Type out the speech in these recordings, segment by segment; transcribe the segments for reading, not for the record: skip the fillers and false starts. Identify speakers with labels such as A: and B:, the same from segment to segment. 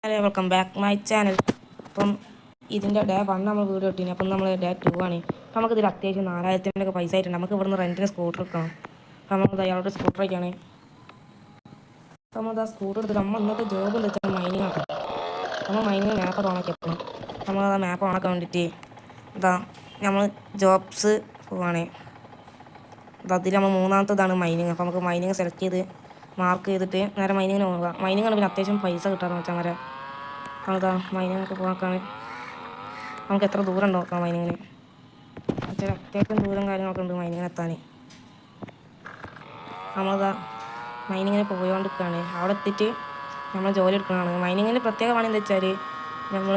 A: Hello welcome back my channel. അപ്പം ഇതിൻ്റെ day 1 നമ്മൾ വീഡിയോ ഇട്ടിന്. അപ്പം നമ്മൾ ഡേ 2 ആണ്. അപ്പം നമുക്കിതിൽ അത്യാവശ്യം 4000 പൈസ ആയിട്ടുണ്ട്. നമുക്ക് ഇവിടുന്ന് റെൻറ്റിന് സ്കൂട്ടർ എടുക്കണം. അപ്പം നമ്മളിത് അയാളോട് സ്കൂട്ടറൊക്കെയാണ്. അപ്പം നമ്മളിതാ സ്കൂട്ടർ എടുത്തിട്ട് നമ്മൾ ഇന്നത്തെ ജോബ് എന്താ വെച്ചാൽ മൈനിങ് ആക്കാം. നമ്മൾ മൈനിങ് മാപ്പ് ഓണാക്കി എപ്പോഴും നമ്മളത് മാപ്പ് ഓണാക്കാൻ വേണ്ടിയിട്ട് ഇതാ നമ്മൾ ജോബ്സ് പോവാണ്. അതിൽ നമ്മൾ മൂന്നാമത്തെ ഇതാണ് മൈനിങ്. അപ്പോൾ നമുക്ക് മൈനിങ് സെലക്ട് ചെയ്ത് മാർക്ക് ചെയ്തിട്ട് നേരെ മൈനിങ്ങിന് പോവുക. മൈനിങ്ങാണ് പിന്നെ അത്യാവശ്യം പൈസ കിട്ടാറ് വെച്ചാൽ വരെ നമ്മളിതാ മൈനിങ്ങൊക്കെ പോകാൻ നമുക്ക് എത്ര ദൂരം ഉണ്ടോ നോക്കാം. മൈനിങ്ങിന് വെച്ചാൽ അത്യാവശ്യം ദൂരം കാര്യങ്ങളൊക്കെ ഉണ്ട് മൈനിങ്ങിന് എത്താൻ. നമ്മളിതാ മൈനിങ്ങിന് പോയോണ്ടിരിക്കുകയാണ്. അവിടെ എത്തിയിട്ട് നമ്മൾ ജോലി എടുക്കുന്നതാണ്. മൈനിങ്ങിന് പ്രത്യേക പണി എന്താ വെച്ചാൽ നമ്മൾ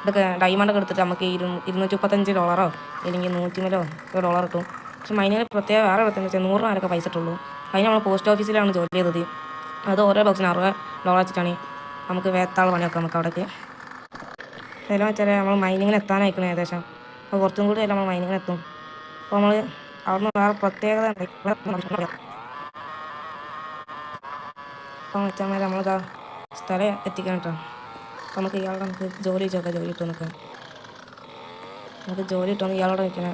A: ഇതൊക്കെ ഡയമണ്ടൊക്കെ എടുത്തിട്ട് നമുക്ക് $235 അല്ലെങ്കിൽ $100 കിട്ടും. പക്ഷെ മൈനിങ്ങിന് പ്രത്യേക വേറെ പ്രത്യേകം വെച്ചാൽ $100 പൈസ ഇട്ടുള്ളൂ. അതിന് നമ്മൾ പോസ്റ്റ് ഓഫീസിലാണ് ജോലി ചെയ്തത്. അത് ഓരോ ബോക്സിന് $60 വെച്ചിട്ടാണ് നമുക്ക് വേത്താൾ പണിയൊക്കെ നമുക്ക് അവിടേക്ക്. ചില വെച്ചാൽ നമ്മൾ മൈനിങ്ങിന് എത്താനായിരിക്കണം ഏകദേശം. അപ്പോൾ കുറച്ചും കൂടി നമ്മൾ മൈനിങ്ങിന് എത്തും. അപ്പോൾ നമ്മൾ അവിടുന്ന് വേറെ പ്രത്യേകത അപ്പം വെച്ചാൽ നമ്മളിതാ സ്ഥലം എത്തിക്കണം കേട്ടോ. അപ്പോൾ നമുക്ക് ഇയാളോട് നമുക്ക് ജോലി ചോദിക്കാം. ജോലി ഇട്ടു നിൽക്കാം. നമുക്ക് ജോലി ഇട്ടോന്ന് ഇയാളോട് നിൽക്കണേ.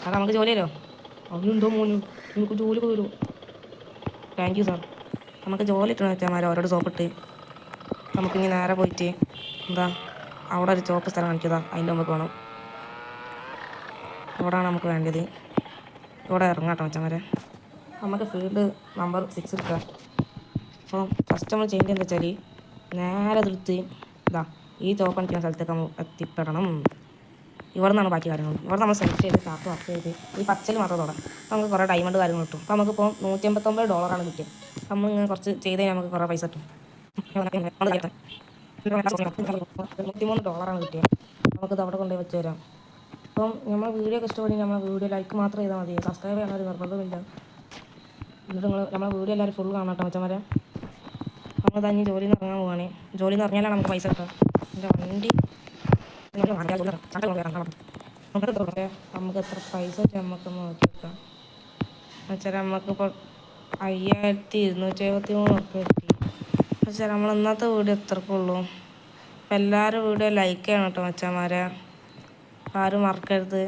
A: അത് നമുക്ക് ജോലിയല്ലോ. അതിനുണ്ടോ മോനും നമുക്ക് ജോലിയൊക്കെ വരും. Thank you sir. നമുക്ക് ജോലി ഇട്ടെന്ന് വെച്ചാൽ ഓരോട് സോപ്പിട്ട് നമുക്കിനി നേരെ പോയിട്ട് എന്താ അവിടെ ഒരു ചോപ്പ് സ്ഥലം കാണിക്കുക. അതിൻ്റെ നമുക്ക് വേണം. ഇവിടെയാണ് നമുക്ക് വേണ്ടത്. ഇവിടെ ഇറങ്ങാട്ടോ വെച്ചാൽ നമുക്ക് ഫീൽഡ് നമ്പർ 6 എടുക്കുക. അപ്പോൾ ഫസ്റ്റ് നമ്മൾ ചെയ്യേണ്ടത് എന്താ വെച്ചാൽ നേരെ എടുത്ത് ഇതാ ഈ ചോപ്പ് അടിക്കുന്ന സ്ഥലത്തേക്ക് നമ്മൾ എത്തിപ്പെടണം. ഇവിടെ നിന്നാണ് ബാക്കി കാര്യങ്ങൾ. ഇവിടെ നമ്മൾ സെലക്ട് ചെയ്ത് സ്റ്റാർട്ട് വർക്ക് ചെയ്ത് ഈ പച്ചൽ മാത്രം തുടങ്ങാം. അപ്പോൾ നമുക്ക് കുറേ ഡയമണ്ട് കാര്യങ്ങൾ കിട്ടും. അപ്പോൾ നമുക്കിപ്പോൾ $189 കിട്ടിയത്. നമ്മൾ ഇങ്ങനെ കുറച്ച് ചെയ്ത് കഴിഞ്ഞാൽ നമുക്ക് കുറേ പൈസ കിട്ടും. $103 കിട്ടിയത്. നമുക്കിത് അവിടെ കൊണ്ടുപോയി വെച്ച് തരാം. അപ്പം നമ്മൾ വീഡിയോ ഒക്കെ ഇഷ്ടപ്പെടുമെങ്കിൽ നമ്മൾ വീഡിയോ ലൈക്ക് മാത്രം ചെയ്താൽ മതി. സബ്സ്ക്രൈബ് ചെയ്യാൻ ഒരു നിർബന്ധമില്ല. എന്നിട്ട് നമ്മളെ വീഡിയോ എല്ലാവരും ഫുൾ കാണാം കേട്ടോ മച്ചന്മാരെ. നമ്മൾ തന്നെ ജോലിയിൽ നിന്ന് ഇറങ്ങാൻ പോവുകയാണ്. ജോലിയിൽ നിന്ന് ഇറങ്ങിയാലാണ് നമുക്ക് പൈസ കിട്ടുക. എൻ്റെ വണ്ടി നമുക്ക് എത്ര പൈസ നമുക്കൊന്ന് നോക്കി വെക്കാം. എന്നുവെച്ചാൽ നമുക്കിപ്പോൾ 5273 കിട്ടി. എന്നുവെച്ചാൽ നമ്മൾ ഇന്നത്തെ വീഡിയോ എത്രക്കുള്ളൂ. അപ്പം എല്ലാവരും വീഡിയോ ലൈക്ക് ചെയ്യണം കേട്ടോ മച്ചന്മാരെ. ആരും മറക്കരുത്.